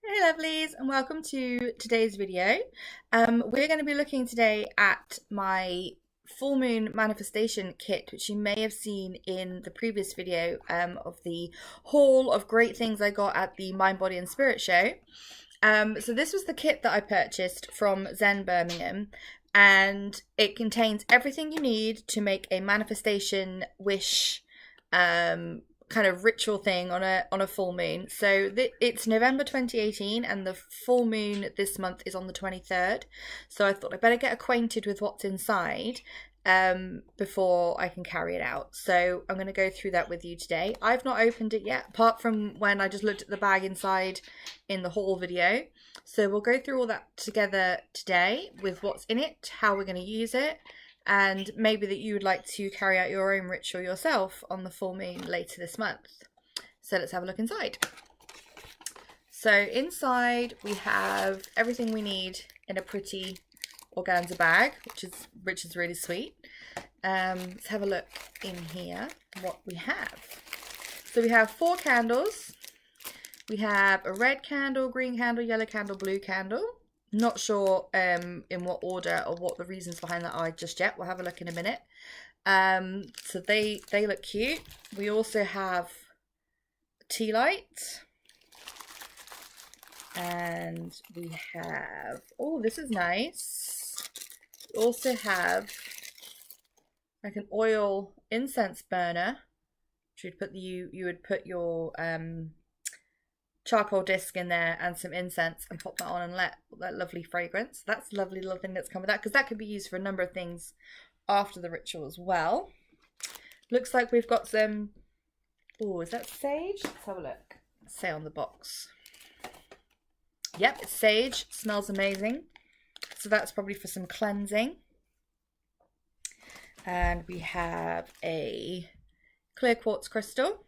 Hey lovelies, and welcome to today's video. We're going to be looking today at my full moon manifestation kit, which you may have seen in the previous video of the haul of great things I got at the Mind, Body and Spirit show. So this was the kit that I purchased from Zen Birmingham, and it contains everything you need to make a manifestation wish kind of ritual thing on a full moon. So it's November 2018 and the full moon this month is on the 23rd. So I thought I better get acquainted with what's inside before I can carry it out. So I'm going to go through that with you today. I've not opened it yet, apart from when I just looked at the bag inside in the haul video. So we'll go through all that together today with what's in it, how we're going to use it, and maybe that you would like to carry out your own ritual yourself on the full moon later this month. So let's have a look inside. So inside we have everything we need in a pretty organza bag, which is really sweet. Let's have a look in here what we have. So we have 4 candles. We have a red candle, green candle, yellow candle, blue candle. Not sure in what order or what the reasons behind that are just yet. We'll have a look in a minute. So they look cute. We also have tea light. And we have, oh, this is nice. We also have like an oil incense burner. You would put your charcoal disc in there and some incense and pop that on and let that lovely fragrance. That's a lovely little thing that's come with that, because that could be used for a number of things after the ritual as well. Looks like we've got some, oh, is that sage? Let's have a look. Say on the box. Yep, it's sage. Smells amazing. So that's probably for some cleansing. And we have a clear quartz crystal.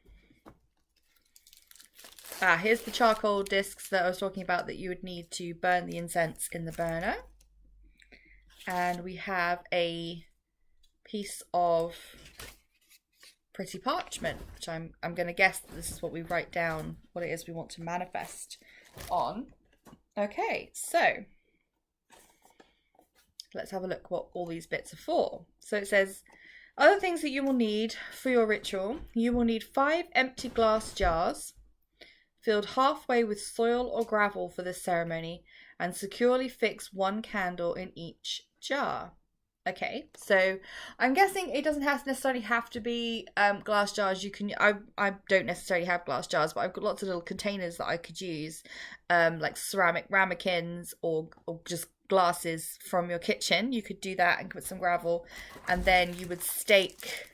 Here's the charcoal discs that I was talking about that you would need to burn the incense in the burner. And we have a piece of pretty parchment, which I'm going to guess that this is what we write down, what it is we want to manifest on. Okay, so let's have a look what all these bits are for. So it says, other things that you will need for your ritual. You will need 5 empty glass jars filled halfway with soil or gravel for this ceremony, and securely fix 1 candle in each jar. Okay, so I'm guessing it doesn't necessarily have to be glass jars. You can, I don't necessarily have glass jars, but I've got lots of little containers that I could use, like ceramic ramekins or just glasses from your kitchen. You could do that and put some gravel, and then you would stake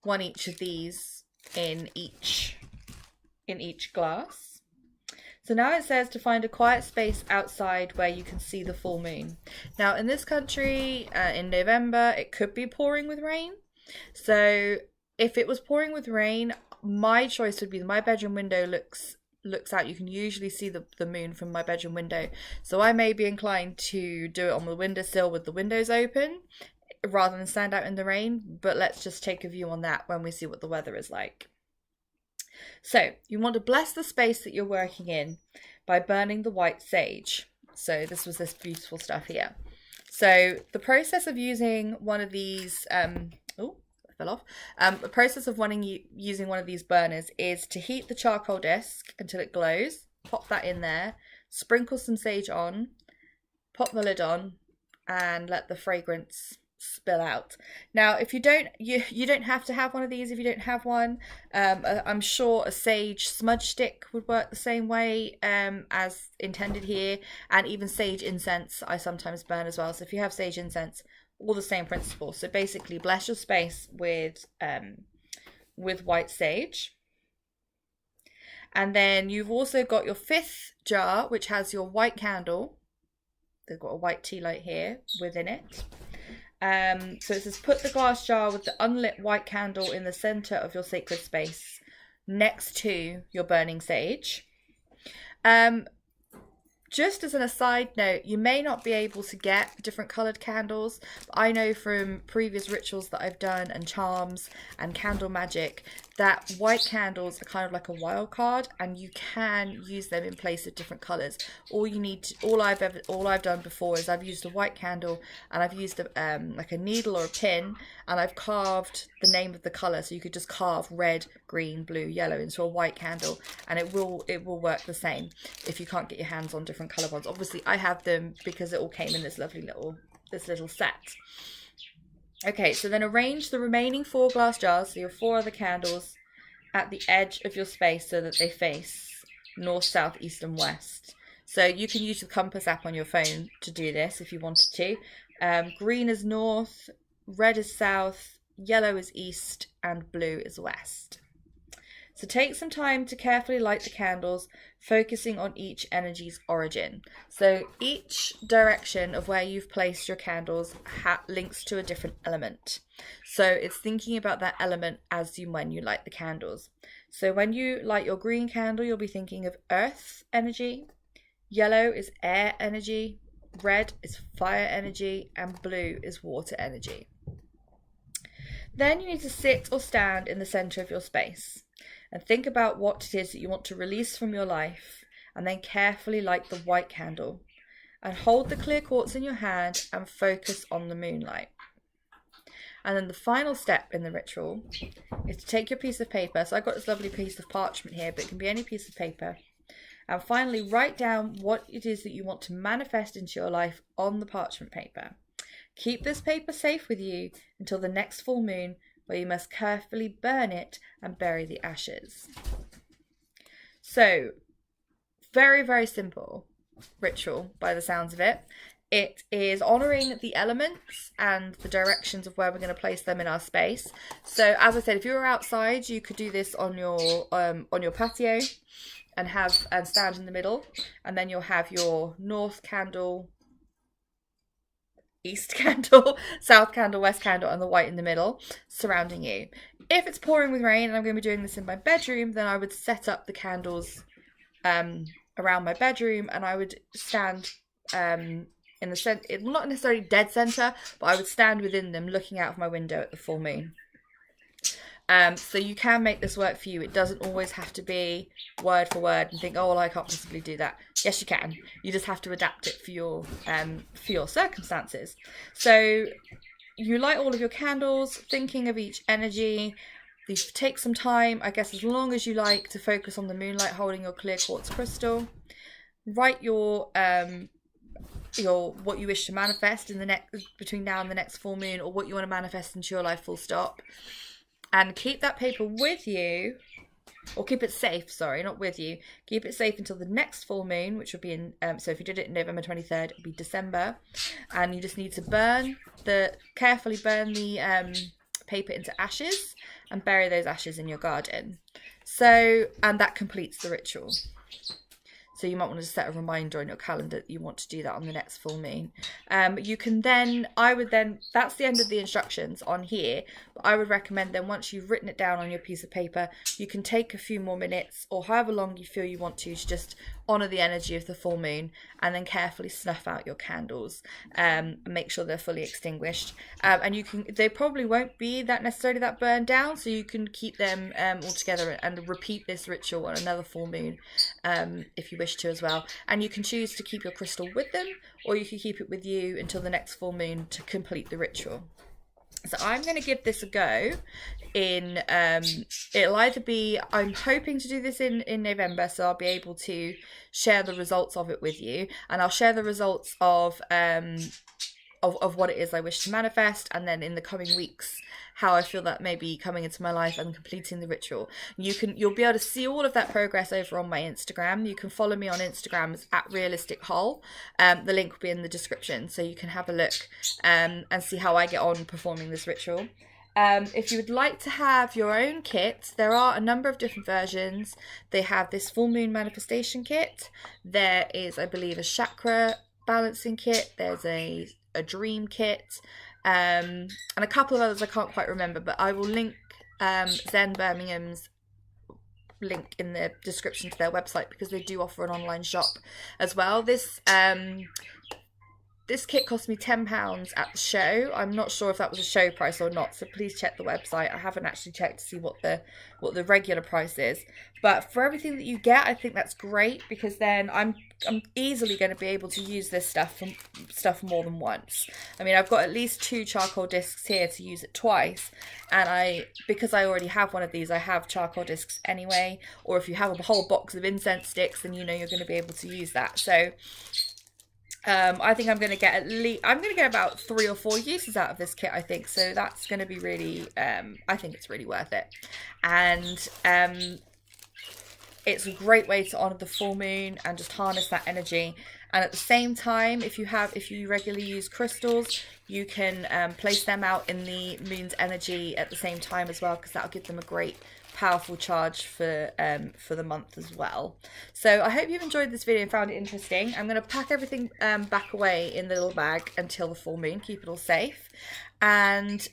1 each of these in each glass. So now it says to find a quiet space outside where you can see the full moon. Now in this country, in November, it could be pouring with rain. So if it was pouring with rain, my choice would be my bedroom window looks out. You can usually see the moon from my bedroom window. So I may be inclined to do it on the windowsill with the windows open rather than stand out in the rain. But let's just take a view on that when we see what the weather is like. So you want to bless the space that you're working in by burning the white sage. So this was this beautiful stuff here. So the process of using one of these, oh, I fell off. The process of using one of these burners is to heat the charcoal disc until it glows. Pop that in there, sprinkle some sage on, pop the lid on, and let the fragrance spill out. Now if you don't have to have one of these if you don't have one. I'm sure a sage smudge stick would work the same way as intended here, and even sage incense I sometimes burn as well. So if you have sage incense, all the same principle. So basically bless your space with white sage. And then you've also got your 5th jar, which has your white candle. They've got a white tea light here within it. So it says put the glass jar with the unlit white candle in the center of your sacred space next to your burning sage. Just as an aside note, you may not be able to get different coloured candles, but I know from previous rituals that I've done and charms and candle magic that white candles are kind of like a wild card, and you can use them in place of different colors. All I've done before is I've used a white candle, and I've used like a needle or a pin, and I've carved the name of the color. So you could just carve red, green, blue, yellow into a white candle, and it will work the same if you can't get your hands on different color ones. Obviously I have them because it all came in this lovely little set. Okay, so then arrange the remaining 4 glass jars, so your 4 other candles, at the edge of your space so that they face north, south, east and west. So you can use the compass app on your phone to do this if you wanted to. Green is north, red is south, yellow is east and blue is west. So take some time to carefully light the candles, focusing on each energy's origin. So each direction of where you've placed your candles links to a different element. So it's thinking about that element when you light the candles. So when you light your green candle, you'll be thinking of earth energy, yellow is air energy, red is fire energy, and blue is water energy. Then you need to sit or stand in the center of your space and think about what it is that you want to release from your life, and then carefully light the white candle and hold the clear quartz in your hand and focus on the moonlight. And then the final step in the ritual is to take your piece of paper. So I've got this lovely piece of parchment here, but it can be any piece of paper. And finally write down what it is that you want to manifest into your life on the parchment paper. Keep this paper safe with you until the next full moon, where you must carefully burn it and bury the ashes. So, very, very simple ritual by the sounds of it. It is honouring the elements and the directions of where we're going to place them in our space. So, as I said, if you were outside, you could do this on your patio and stand in the middle, and then you'll have your north candle, east candle, south candle, west candle, and the white in the middle surrounding you. If it's pouring with rain and I'm going to be doing this in my bedroom, then I would set up the candles around my bedroom, and I would stand in the center, not necessarily dead center, but I would stand within them looking out of my window at the full moon. So you can make this work for you. It doesn't always have to be word for word and think, oh, well, I can't possibly do that. Yes, you can. You just have to adapt it for your circumstances. So you light all of your candles, thinking of each energy. You take some time, I guess, as long as you like, to focus on the moonlight, holding your clear quartz crystal. Write your what you wish to manifest between now and the next full moon, or what you want to manifest into your life, full stop. And keep that paper with you, or keep it safe, sorry, not with you. Keep it safe until the next full moon, which will be in, so if you did it November 23rd, it would be December. And you just need to carefully burn the paper into ashes and bury those ashes in your garden. So, and that completes the ritual. So you might want to set a reminder on your calendar that you want to do that on the next full moon. You can then, that's the end of the instructions on here. But I would recommend then, once you've written it down on your piece of paper, you can take a few more minutes, or however long you feel you want to just honour the energy of the full moon, and then carefully snuff out your candles and make sure they're fully extinguished. And they probably won't be necessarily that burned down, so you can keep them all together and repeat this ritual on another full moon if you wish to as well. And you can choose to keep your crystal with them, or you can keep it with you until the next full moon to complete the ritual. So I'm going to give this a go in, it'll either be, I'm hoping to do this in November, so I'll be able to share the results of it with you, and I'll share the results of what it is I wish to manifest, and then in the coming weeks how I feel that may be coming into my life and completing the ritual. You'll be able to see all of that progress over on my Instagram. You can follow me on Instagram as @realistichull. The link will be in the description, so you can have a look and see how I get on performing this ritual. If you would like to have your own kit, there are a number of different versions. They have this full moon manifestation kit. There is, I believe, a chakra balancing kit. There's a dream kit, and a couple of others I can't quite remember, but I will link Zen Birmingham's link in the description to their website, because they do offer an online shop as well. This this kit cost me £10 at the show. I'm not sure if that was a show price or not, so please check the website. I haven't actually checked to see what the regular price is. But for everything that you get, I think that's great, because then I'm easily going to be able to use this stuff more than once. I mean, I've got at least 2 charcoal discs here to use it twice, and because I already have one of these, I have charcoal discs anyway. Or if you have a whole box of incense sticks, then you know you're going to be able to use that. So I think I'm going to get about 3 or 4 uses out of this kit, I think. So that's going to be really, I think it's really worth it. And it's a great way to honour the full moon and just harness that energy. And at the same time, if you regularly use crystals, you can place them out in the moon's energy at the same time as well, because that'll give them a great powerful charge for the month as well. So I hope you've enjoyed this video and found it interesting. I'm going to pack everything back away in the little bag until the full moon, keep it all safe. And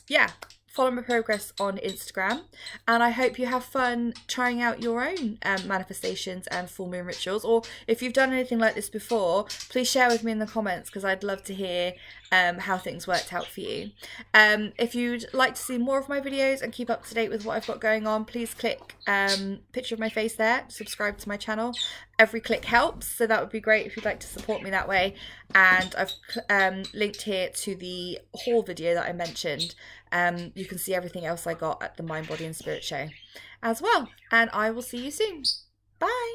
yeah, follow my progress on Instagram, and I hope you have fun trying out your own manifestations and full moon rituals. Or if you've done anything like this before, please share with me in the comments, because I'd love to hear how things worked out for you. If you'd like to see more of my videos and keep up to date with what I've got going on, please click picture of my face there, subscribe to my channel. Every click helps, so that would be great if you'd like to support me that way. And I've linked here to the haul video that I mentioned. You can see everything else I got at the Mind, Body and Spirit show as well. And I will see you soon. Bye!